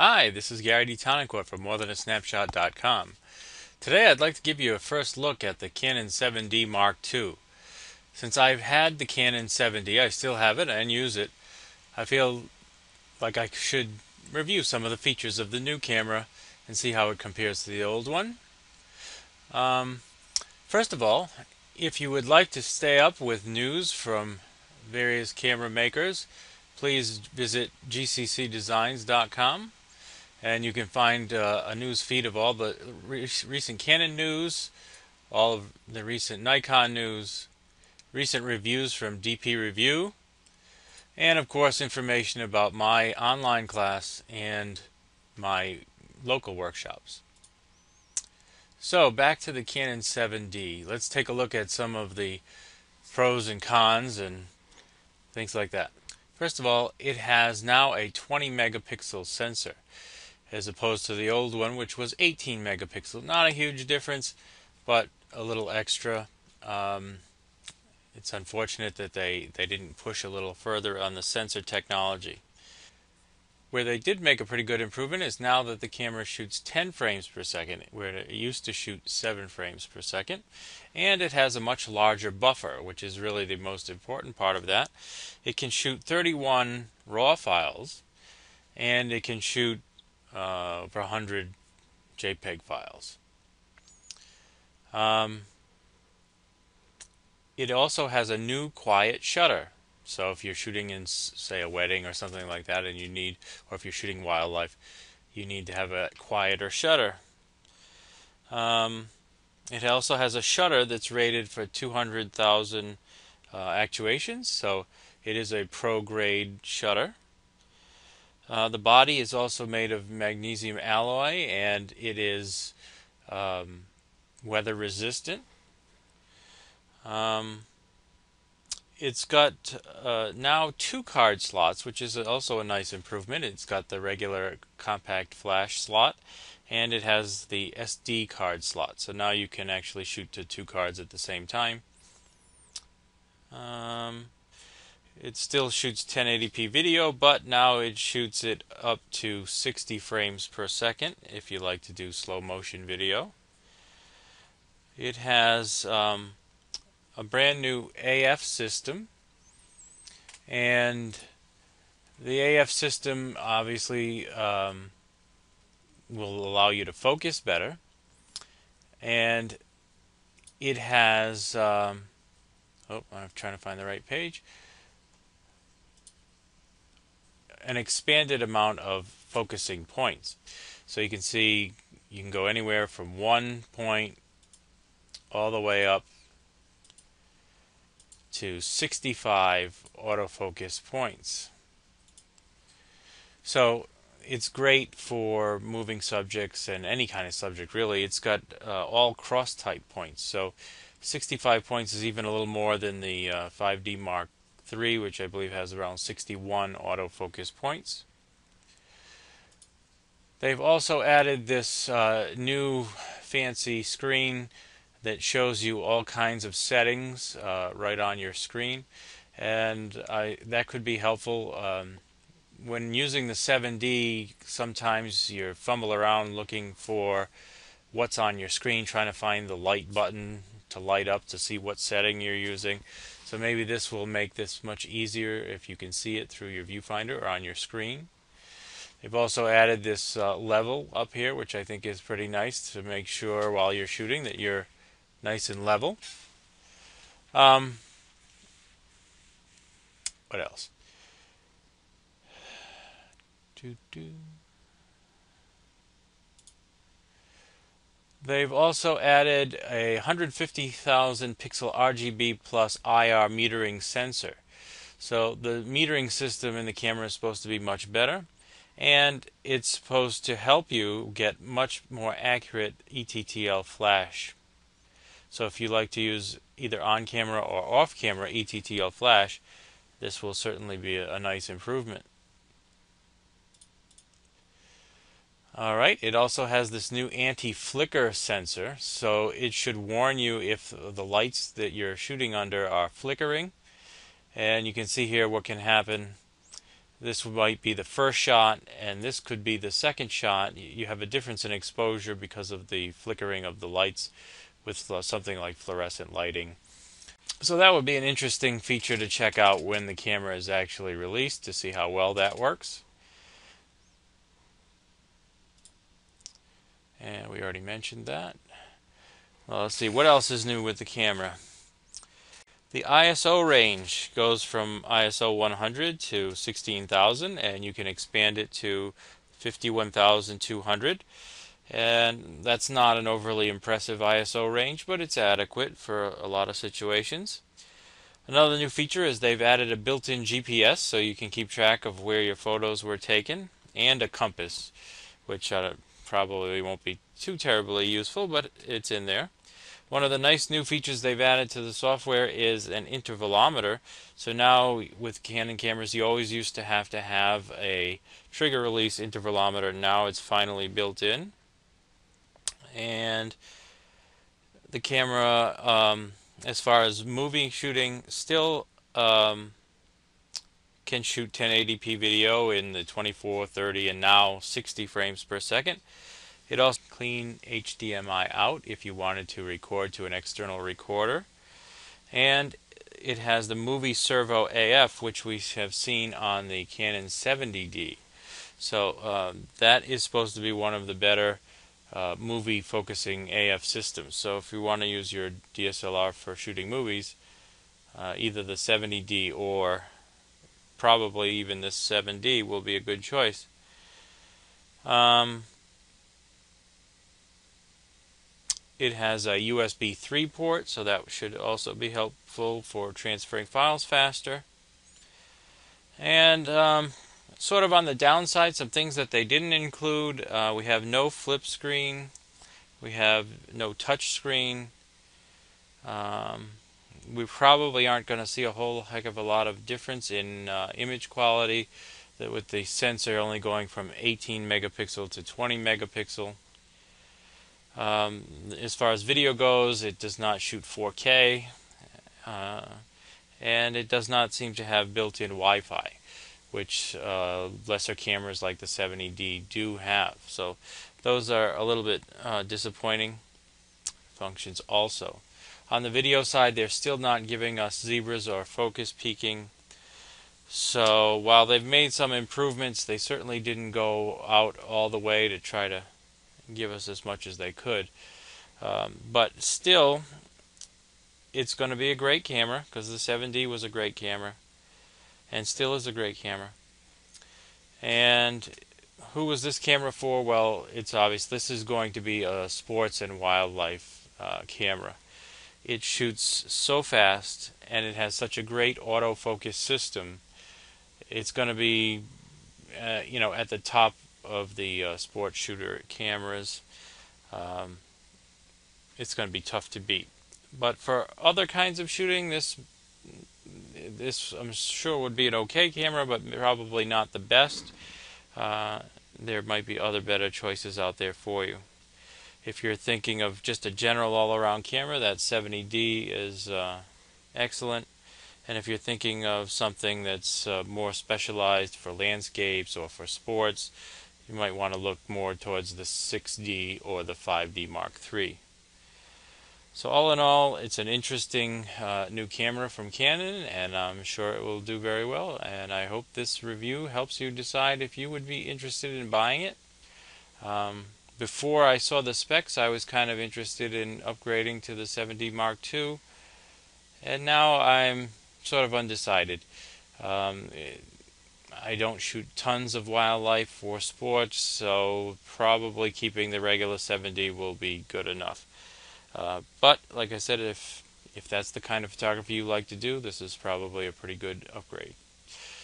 Hi, this is Gary D. Tonicourt from morethanasnapshot.com. Today I'd like to give you a first look at the Canon 7D Mark II. Since I've had the Canon 7D, I still have it and use it. I feel like I should review some of the features of the new camera and see how it compares to the old one. Um, First of all, if you would like to stay up with news from various camera makers, please visit gccdesigns.com. And you can find a news feed of all the recent Canon news, all of the recent Nikon news, recent reviews from DP Review, and of course information about my online class and my local workshops. So back to the Canon 7D. Let's take a look at some of the pros and cons and things like that. First of all, it has now a 20 megapixel sensor, as opposed to the old one, which was 18 megapixel. Not a huge difference, but a little extra. It's unfortunate that they didn't push a little further on the sensor technology. Where they did make a pretty good improvement is now that the camera shoots 10 frames per second, where it used to shoot 7 frames per second. And it has a much larger buffer, which is really the most important part of that. It can shoot 31 RAW files, and it can shoot over 100 JPEG files. It also has a new quiet shutter. So if you're shooting in, say, a wedding or something like that, and or if you're shooting wildlife, you need to have a quieter shutter. It also has a shutter that's rated for 200,000 actuations, so it is a pro-grade shutter. The body is also made of magnesium alloy, and it is weather resistant. It's got now 2 card slots, which is also a nice improvement. It's got the regular compact flash slot, and it has the SD card slot. So now you can actually shoot to 2 cards at the same time. It still shoots 1080p video, but now it shoots it up to 60 frames per second if you like to do slow motion video. It has a brand new AF system, and the AF system obviously will allow you to focus better, and it has I'm trying to find the right page, an expanded amount of focusing points. So you can see you can go anywhere from 1 point all the way up to 65 autofocus points. So it's great for moving subjects and any kind of subject, really. It's got all cross type points. So 65 points is even a little more than the 5D Mark III, which I believe has around 61 autofocus points. They've also added this new fancy screen that shows you all kinds of settings right on your screen, and that could be helpful. When using the 7D, sometimes you fumble around looking for what's on your screen, trying to find the light button to light up to see what setting you're using. So maybe this will make this much easier if you can see it through your viewfinder or on your screen. They've also added this level up here, which I think is pretty nice to make sure while you're shooting that you're nice and level. What else? They've also added a 150,000 pixel RGB plus IR metering sensor. So the metering system in the camera is supposed to be much better, and it's supposed to help you get much more accurate ETTL flash. So if you like to use either on-camera or off-camera ETTL flash, this will certainly be a nice improvement. Alright, it also has this new anti-flicker sensor, so it should warn you if the lights that you're shooting under are flickering. And you can see here what can happen. this might be the first shot, and this could be the second shot. You have a difference in exposure because of the flickering of the lights with something like fluorescent lighting. So that would be an interesting feature to check out when the camera is actually released to see how well that works. And we already mentioned that. Well, let's see, what else is new with the camera? The ISO range goes from ISO 100 to 16,000, and you can expand it to 51,200. And that's not an overly impressive ISO range, but it's adequate for a lot of situations. Another new feature is they've added a built-in GPS, so you can keep track of where your photos were taken, and a compass, which probably won't be too terribly useful, but it's in there. One of the nice new features they've added to the software is an intervalometer. So now with Canon cameras, you always used to have a trigger release intervalometer. Now it's finally built in. And the camera, as far as movie shooting, still can shoot 1080p video in the 24, 30, and now 60 frames per second. It also has clean HDMI out if you wanted to record to an external recorder. And it has the movie servo AF, which we have seen on the Canon 70D. So that is supposed to be one of the better movie focusing AF systems. So if you want to use your DSLR for shooting movies, either the 70D or probably even this 7D will be a good choice. It has a USB 3 port, so that should also be helpful for transferring files faster. And sort of on the downside, some things that they didn't include, we have no flip screen, we have no touch screen. We probably aren't going to see a whole heck of a lot of difference in image quality, with the sensor only going from 18 megapixel to 20 megapixel. As far as video goes, it does not shoot 4K, and it does not seem to have built-in Wi-Fi, which lesser cameras like the 70D do have. So those are a little bit disappointing functions also. On the video side, they're still not giving us zebras or focus peaking. So while they've made some improvements, they certainly didn't go out all the way to try to give us as much as they could. But still, it's going to be a great camera, because the 7D was a great camera and still is a great camera. And who was this camera for? Well, it's obvious. This is going to be a sports and wildlife camera. It shoots so fast, and it has such a great autofocus system. It's going to be at the top of the sports shooter cameras. It's going to be tough to beat. But for other kinds of shooting, this I'm sure would be an okay camera, but probably not the best. There might be other better choices out there for you. If you're thinking of just a general all-around camera, that 70D is excellent. And if you're thinking of something that's more specialized for landscapes or for sports, you might want to look more towards the 6D or the 5D Mark III. So all in all, it's an interesting new camera from Canon, and I'm sure it will do very well. And I hope this review helps you decide if you would be interested in buying it. Before I saw the specs, I was kind of interested in upgrading to the 7D Mark II, and now I'm sort of undecided. I don't shoot tons of wildlife or sports, so probably keeping the regular 7D will be good enough. But like I said, if that's the kind of photography you like to do, this is probably a pretty good upgrade.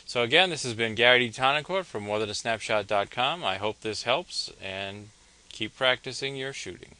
So again, this has been Gary D. Tonicourt from morethanasnapshot.com. I hope this helps, and keep practicing your shooting.